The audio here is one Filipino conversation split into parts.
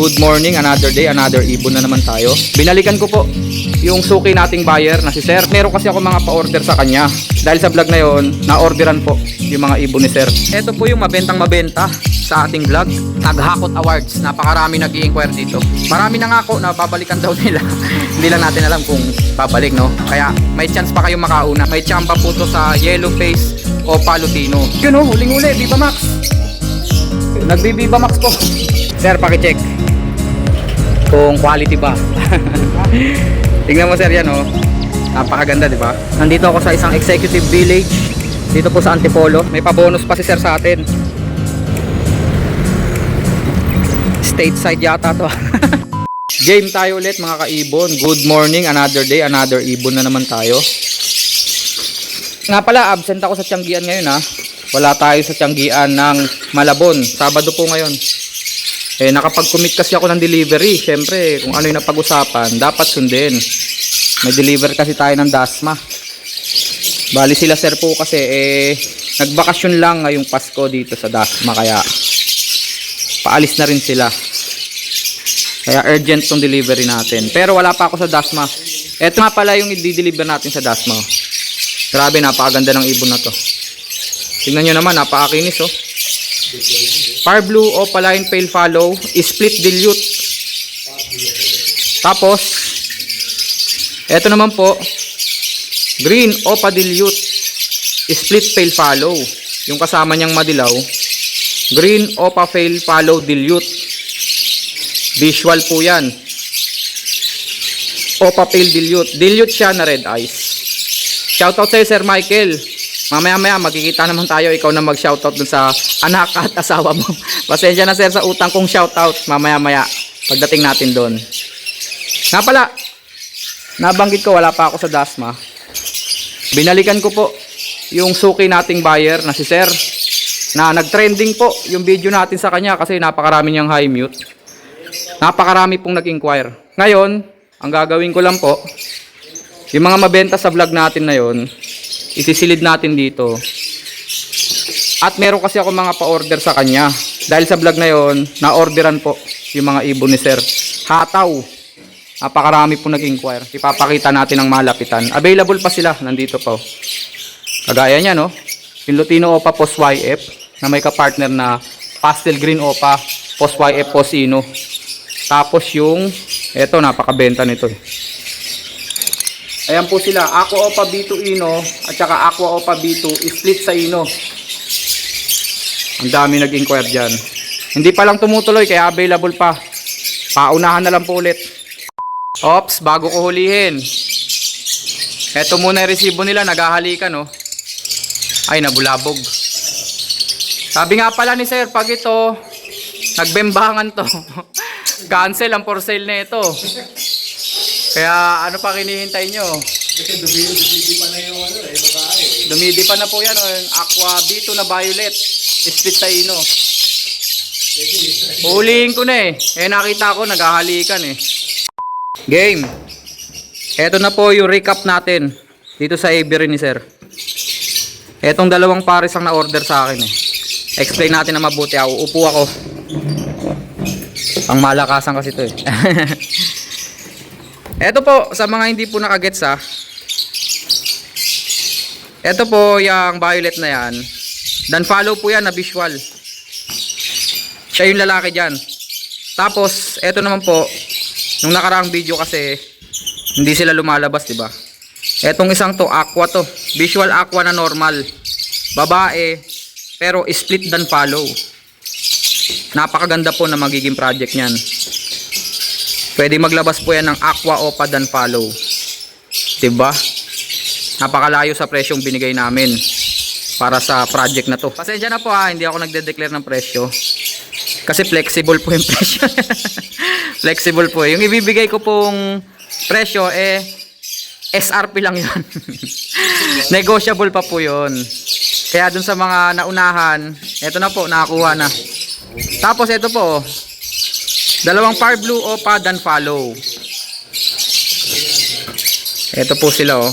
Good morning, another day, another ibon na naman tayo. Binalikan ko po yung suki nating buyer na si Sir. Meron kasi ako mga pa-order sa kanya. Dahil sa vlog na yon, na-orderan po yung mga ibon ni Sir. Ito po yung mabentang mabenta sa ating vlog. Naghakot Awards. Napakarami nag-i-inquire dito. Marami na nga ako na babalikan daw nila. Hindi lang natin alam kung babalik, no? Kaya may chance pa kayong makauna. May tsamba po to sa Yellow Face o Palutino. Yun o, huling-huli, Viva Max. Nagbi-Viva Max po. Sir, paki-check kung quality ba. Tingnan mo sir yan oh. Napakaganda, di ba? Nandito ako sa isang executive village dito po sa Antipolo. May pa-bonus pa si sir sa atin. Stateside yata to. Game tayo ulit mga kaibon. Good morning, another day, another ibon na naman tayo. Nga pala, absent ako sa Tianggian ngayon ha. Wala tayo sa Tianggian ng Malabon. Sabado po ngayon. Nakapag-commit kasi ako ng delivery. Siyempre, kung ano yung napag-usapan, dapat sundin. May deliver kasi tayo ng Dasma. Bali sila sir po kasi, nagbakasyon lang ngayong Pasko dito sa Dasma. Kaya, paalis na rin sila. Kaya urgent tong delivery natin. Pero wala pa ako sa Dasma. Ito nga pala yung i-deliver natin sa Dasma. Grabe, napakaganda ng ibon na to. Tingnan nyo naman, napakakinis oh. Far blue opaline pale fallow, split dilute. Tapos eto naman po, green opa dilute, split pale fallow. Yung kasama niyang madilaw, green opa pale fallow dilute. Visual po yan. Opa pale dilute. Dilute siya na red eyes. Shoutout sa'yo Sir Michael. Mamaya magkikita naman tayo. Ikaw na mag-shoutout dun sa anak at asawa mo. Pasensya na sir sa utang kong shoutout. Mamaya pagdating natin doon. Nga pala, nabanggit ko wala pa ako sa Dasma. Binalikan ko po yung suki nating buyer na si Sir. Na nag-trending po yung video natin sa kanya kasi napakarami niyang high mute. Napakarami pong nag-inquire. Ngayon, ang gagawin ko lang po, yung mga mabenta sa vlog natin na yon, isisilid natin dito. At meron kasi ako mga pa-order sa kanya. Dahil sa vlog na yon, na-orderan po yung mga ibon ni Sir. Hataw. Napakarami po nag-inquire. Ipapakita natin ang malapitan. Available pa sila. Nandito po. Kagaya niya, no? Yung Lutino Opa Post YF na may kapartner na Pastel Green Opa Post YF Posino. Tapos yung, eto, napakabenta nito eh. Ayan po sila, Aqua Opa B2 Ino at saka Aqua Opa B2 split sa Ino. Ang dami nag-inquire dyan. Hindi pa lang tumutuloy kaya available pa. Paunahan na lang po ulit. Ops, bago ko hulihin. Eto muna yung resibo nila, naghahalikan oh. Ay, nabulabog. Sabi nga pala ni Sir, pag ito, nagbembangan to. Cancel ang for sale na ito. Kaya ano pa kinihintay nyo? Kasi dumidi pa na yung ano babae. Dumidi pa na po yan, yung Aqua B2 na violet. Split sa Ino. Hulihin ko na eh. Nakita ko naghahalikan eh. Game. Eto na po yung recap natin dito sa Avery ni Sir. Etong dalawang pares ang na-order sa akin eh. Explain natin na mabuti. Upo ako. Ang malakasan kasi ito eh. Ito po, sa mga hindi po nakagets ha. Ito po, yung violet na yan. Dan follow po yan na visual. Siya yung lalaki dyan. Tapos, ito naman po, nung nakaraang video kasi, hindi sila lumalabas, diba? Etong isang to, aqua to. Visual aqua na normal. Babae, pero split dan follow. Napakaganda po na magiging project nyan. Pwede maglabas po yan ng Aqua Opa dan follow. Diba? Napakalayo sa presyong binigay namin para sa project na to. Pasensya na po ha, hindi ako nagde-declare ng presyo. Kasi flexible po yung presyo. Flexible po. Yung ibibigay ko pong presyo SRP lang yun. Negotiable pa po yun. Kaya dun sa mga naunahan, eto na po, nakakuha na. Tapos ito po, dalawang far blue opa dan follow. Ito po sila oh.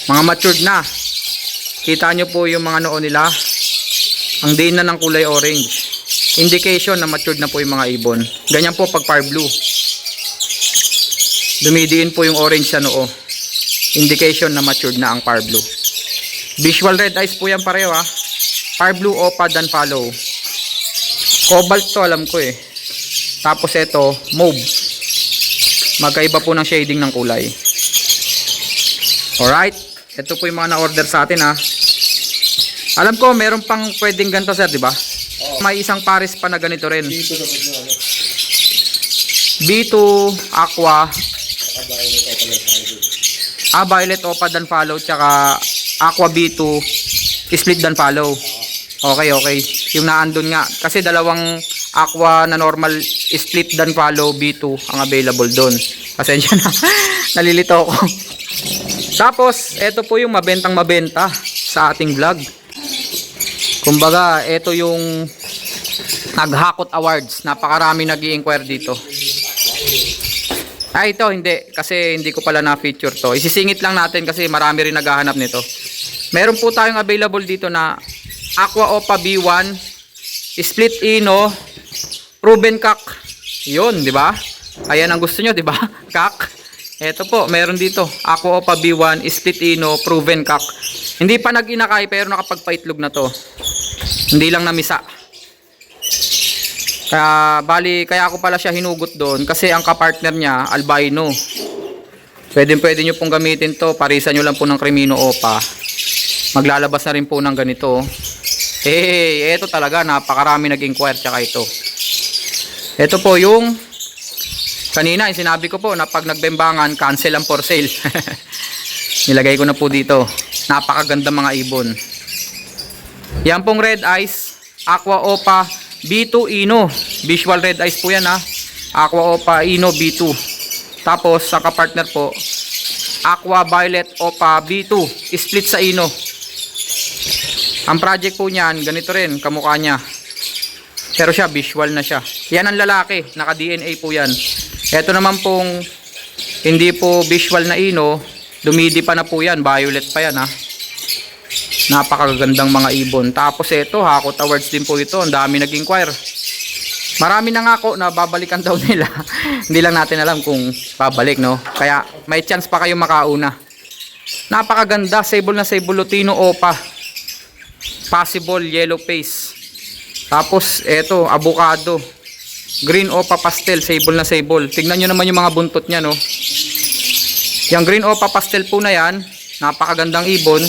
Mga matured na. Kita nyo po yung mga noo nila. Ang diin na ng kulay orange. indication na matured na po yung mga ibon. Ganyan po pag par blue. Dumidiin po yung orange sa noo. Indication na matured na ang par blue. Visual red eyes po yan pareho ha. Par blue, opa, dan follow. Cobalt to alam ko eh. Tapos ito, mauve. Magkaiba po ng shading ng kulay. Alright. Ito po yung mga na-order sa atin ha. Alam ko meron pang pwedeng ganito sir, di ba? May isang pares pa na ganito rin. Dito dapat yung ano. B2 Aqua, Violet o pala tayo. Violet Opa dan follow, tsaka Aqua B2 split dan follow. Okay, okay. Yung naandun nga. Kasi dalawang Aqua na normal split dan follow B2 ang available doon. Pasensya na. Nalilito ako. Tapos, ito po yung mabentang mabenta sa ating vlog. Kumbaga, ito yung naghakot awards. Napakarami nag-i-inquire dito. Ay, ito hindi. Kasi hindi ko pala na-feature to. Isisingit lang natin kasi marami rin naghahanap nito. Meron po tayong available dito na Aqua Opa B1, Split Ino, Proven Cock. Yun, di ba? Ayan ang gusto nyo, di ba? Cock. Ito po, meron dito. Aqua Opa B1, Split Ino, Proven Cock. Hindi pa nag-inakay pero nakapagpaitlog na to. Hindi lang namisa. Kaya ako pala siya hinugot doon kasi ang kapartner niya albino. Pwede nyo pong gamitin to, parisan nyo lang po ng Crimino Opa. Maglalabas na rin po ng ganito. Eto talaga, napakarami nag-inquire tsaka ito. Ito po yung kanina yung sinabi ko po na pag nagbembangan, cancel ang for sale. Nilagay ko na po dito. Napakaganda mga ibon. Yan pong red eyes, Aqua Opa B2 Ino. Visual red eyes po yan ha. Aqua Opa Ino B2. Tapos sa kapartner po, Aqua Violet Opa B2. Split sa Ino. Ang project po niyan, ganito rin, kamukha niya. Pero siya, visual na siya. Yan ang lalaki, naka-DNA po yan. Ito naman pong, hindi po visual na Ino, dumidi pa na po yan, violet pa yan ha. Napakagandang mga ibon. Tapos ito, Hakot Awards din po ito. Ang dami nag-inquire. Marami na nga ako na babalikan daw nila. Hindi lang natin alam kung babalik, no? Kaya may chance pa kayo makauna. Napakaganda. Sable na sable Lutino Opa. Possible yellow face. Tapos ito, avocado. Green Opa pastel. Sable na sable. Tignan nyo naman yung mga buntot nya, no? Yung green Opa pastel po na yan. Napakagandang ibon.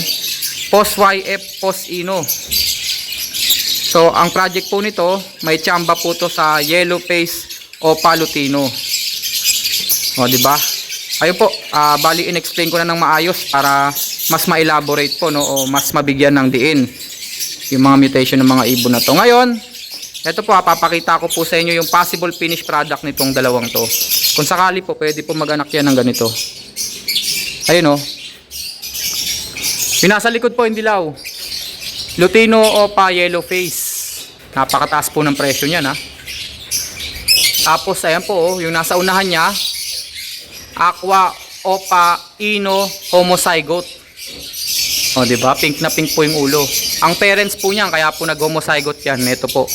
Post YF, Post Ino. So, ang project po nito, may tsamba po to sa yellow face Opa Lutino. O, diba? Ayun po, bali in-explain ko na ng maayos para mas ma-elaborate po, no? O mas mabigyan ng diin yung mga mutation ng mga ibon na to. Ngayon, ito po, papakita ko po sa inyo yung possible finished product nitong dalawang to. Kung sakali po, pwede po mag-anak yan ng ganito. Ayun, o. Yung nasa likod po, hindi dilaw. Lutino Opa Yellow Face. Napakataas po ng presyo niyan ha. Tapos ayan po oh, yung nasa unahan niya, Aqua Opa Ino Homozygote. O di ba? Pink na pink po yung ulo. Ang parents po niyan kaya po nag-homozygote yan. Ito po.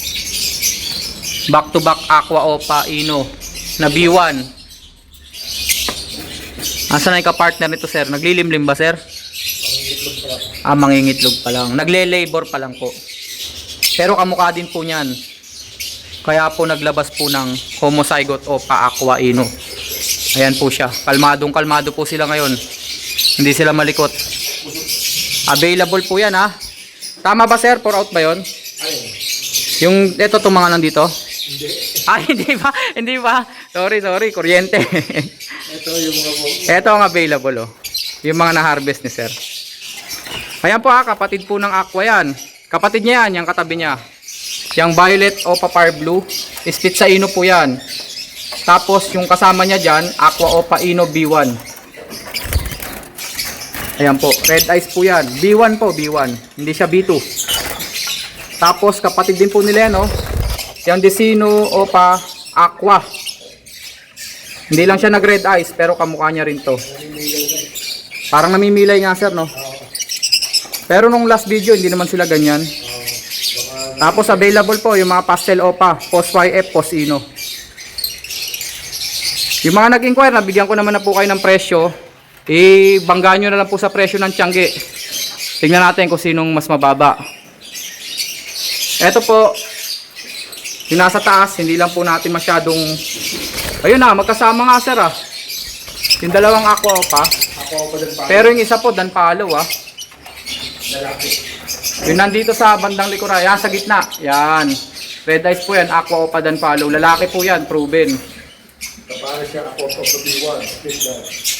Back to back Aqua Opa Ino na B1. Asa na yung ka-partner nito sir? Naglilimlim ba sir? Mangingitlog pa lang. Nagle-labor pa lang po. Pero kamukha din po niyan. Kaya po naglabas po ng Homozygote Opa Aqua Ino. Ayan po siya. Kalmadong-kalmado po sila ngayon. Hindi sila malikot. Available po yan ha. Tama ba sir? For out ba yun? Yung ito itong mga nandito? Hindi. Hindi ba? Hindi ba? Sorry. Kuryente. Ito yung mga po. Ito ang available oh. Yung mga na-harvest ni sir. Ayan po ha, kapatid po ng Aqua yan. Kapatid niya yan, yung katabi niya. Yung Violet Opa Par Blue, split sa Ino po yan. Tapos yung kasama niya dyan, Aqua Opa Ino B1. Ayan po, red eyes po yan. B1 po, B1. Hindi siya B2. Tapos kapatid din po nila yan oh. Yung Decino Opa Aqua. Hindi lang siya nag red eyes, pero kamukha niya rin to. Parang namimilay nga sir no. Pero nung last video hindi naman sila ganyan. Baka Tapos available po yung mga pastel opa, post YF, post ino. Yung mga nag-inquire, nabigyan ko naman na po kayo ng presyo. Banggaan nyo na lang po sa presyo ng Tiangge. Tingnan natin kung sinong mas mababa. Eto po, yung nasa taas, hindi lang po natin masyadong... Ayun na, magkasama nga sir ah. Yung dalawang aqua opa. Pero yung isa po, Danpalo ah. Lalaki. Yung nandito sa bandang likuran, yan sa gitna. Yan. Red eyes po yan, aqua opa Danpalo. Lalaki po yan, proven. Kapara siya ako sa B1. Split na.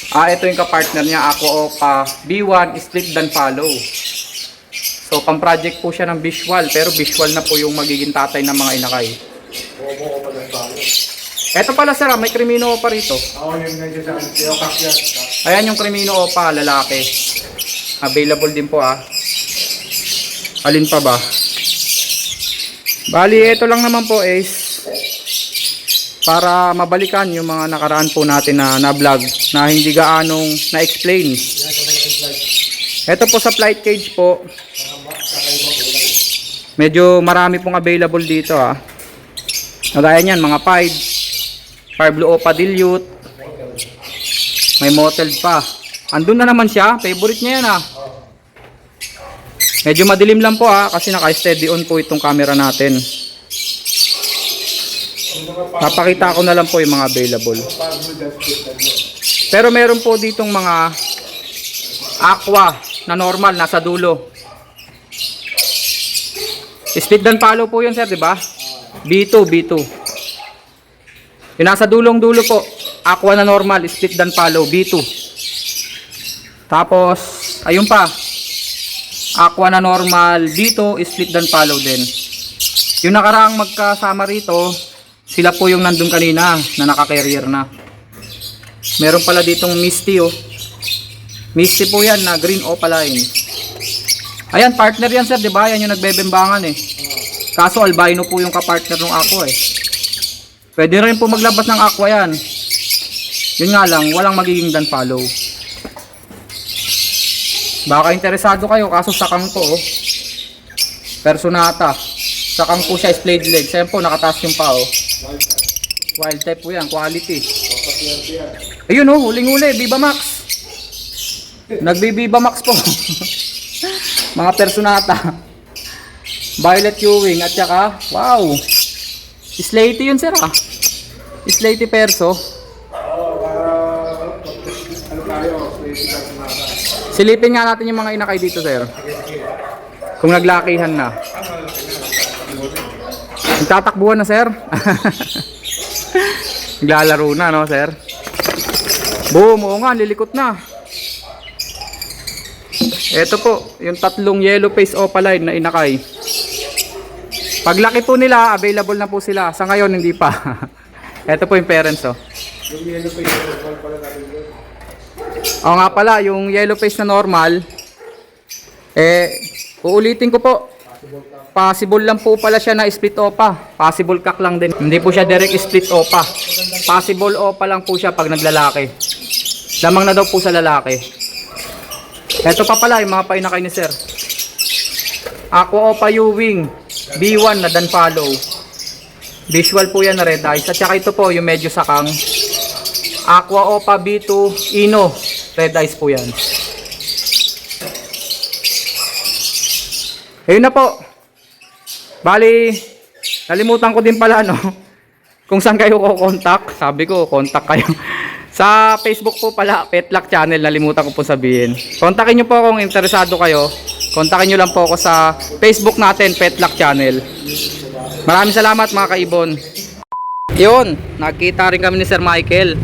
Ito yung kapartner niya, Aqua Opa B1 split dan follow. So, pang-project po siya ng visual, pero visual na po yung magiging tatay ng mga inakay. Omo ko pa ng palo. Ito pala sir, may Crimino Opa rito. Ako yung nandiyan sa akin. Yung kakyan. Ayan yung Crimino Opa, lalaki. Available din po ah. Alin pa ba? Bali, ito lang naman po is para mabalikan yung mga nakaraan po natin na vlog na hindi gaanong na-explain. Ito po sa flight cage po. Medyo marami pong available dito ah. Nagaya niyan, mga 5 Blue Opa Dilute. May motel pa. Andun na naman siya, favorite niya yan ah. Medyo madilim lang po ah, kasi naka-steady on po itong camera natin. Papakita ko na lang po yung mga available. Pero meron po ditong mga aqua na normal, nasa dulo. Split dan follow po yun sir, di ba? B2. Yung nasa dulong-dulo po, aqua na normal, split dan follow, B2. Tapos, ayun pa, aqua na normal, B2, split dan follow din. Yung nakaraang magkasama rito, sila po yung nandun kanina na naka-carrier na. Meron pala ditong Misty oh. Misty po yan na green opaline. Ayan, partner yan sir, di ba? Yan yung nagbebembangan eh. Kaso albino po yung kapartner ng aqua eh. Pwede rin po maglabas ng aqua yan. Yun nga lang, walang magiging dan follow. Baka interesado kayo, kaso sakang po oh. Personata. Sakang po siya, splayed leg. Sa'yo po, nakataas yung pa oh. Wild type po yan, quality. Ayun oh, huling-huli, Viva Max. Nagbi-Viva Max po. Mga personata. Violet Ewing at saka, wow. Slaty yun sir ah. Slaty perso. Silipin nga natin yung mga inakay dito sir. Kung naglakihan na. Nagtatakbuhan na sir. Naglalaro na no sir. Boom, oo nga, lilikot na. Ito po, yung tatlong yellow face opaline na inakay. Paglaki po nila, available na po sila. Sa ngayon, hindi pa. Ito po yung parents oh. Yung yellow pa yung normal pala natin yun. Oo nga pala, yung yellow face na normal, uulitin ko po. Possible lang po pala siya na split opa. Possible kak lang din. Hindi po siya direct split opa. Possible opa lang po siya pag naglalaki. Lamang na daw po sa lalaki. Ito pa pala yung mga painakay ni sir. Aqua Opa Ewing B1 na dan follow. Visual po yan na red eyes. At saka ito po yung medyo sakang Aqua Opa B2 Ino. Red eyes po yan. Ayun na po. Bali, nalimutan ko din pala no, kung saan kayo ko-contact. Sabi ko, contact kayo. Sa Facebook po pala, Petlock Channel, nalimutan ko po sabihin. Kontakin nyo po kung interesado kayo. Kontakin nyo lang po ako sa Facebook natin, Petlock Channel. Maraming salamat mga kaibon. Yun, nakita rin kami ni Sir Michael.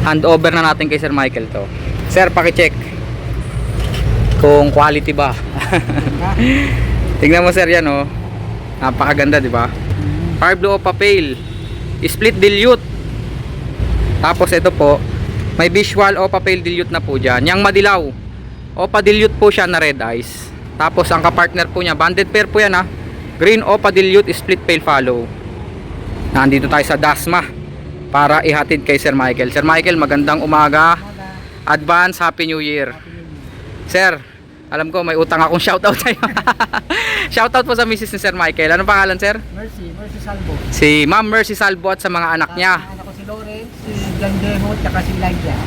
Hand over na natin kay Sir Michael to. Sir, pakicheck kung quality ba. Tingnan mo sir yan oh. Napakaganda di ba? Blue Opa Pale, split dilute. Tapos ito po, may visual Opa Pale dilute na po dyan. Yang madilaw, Opa dilute po siya na red eyes. Tapos ang kapartner po niya, banded pair po yan ha. Green Opa dilute split pale follow. Nandito tayo sa Dasma para ihatid kay Sir Michael. Sir Michael, magandang umaga. Advance Happy New Year. Sir, Alam ko may utang akong shoutout sa'yo. Shoutout po sa Mrs. ni Sir Michael. Anong pangalan, sir? Mercy Salvo. Si Ma'am Mercy Salvo at sa mga anak niya. Anak ko si Lawrence, si John Deho, at si Elijah.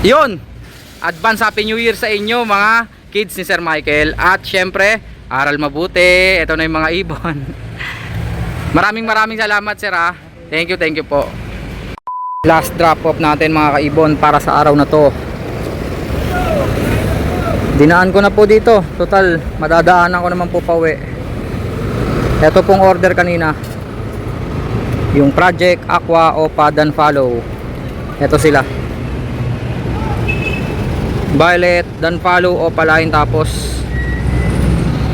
Yun! Advance Happy New Year sa inyo mga kids ni Sir Michael. At syempre, aral mabuti. Ito na yung mga ibon. Maraming salamat, sir, ha. Thank you po. Last drop off natin mga kaibon para sa araw na to. Dinaan ko na po dito. Total, madadaanan ko naman po pauwi. Ito pong order kanina. Yung Project Aqua o Pad and Follow. Ito sila. Violet, dan follow o palain, tapos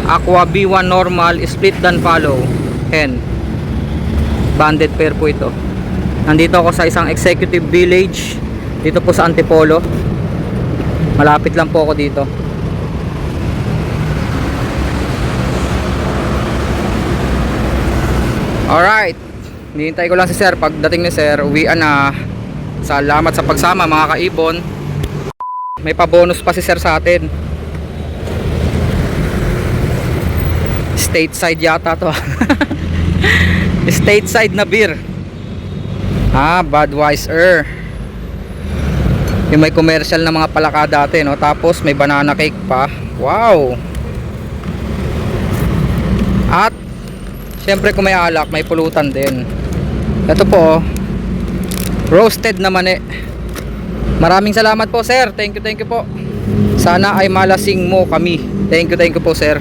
Aqua B1 normal, split dan follow, hen. Banded pair po ito. Nandito ako sa isang executive village dito po sa Antipolo. Malapit lang po ako dito. Alright, hinihintay ko lang si sir. Pagdating ni sir, uwian na. Salamat sa pagsama mga kaibon. May pa-bonus pa si sir sa atin. Stateside yata to. Stateside na beer. Budweiser. Yung may commercial na mga palaka dati, no? Tapos may banana cake pa. Wow. At syempre kung may alak, may pulutan din. Ito po, roasted na mani. Maraming salamat po, sir. Thank you po. Sana ay malasing mo kami. Thank you po, sir.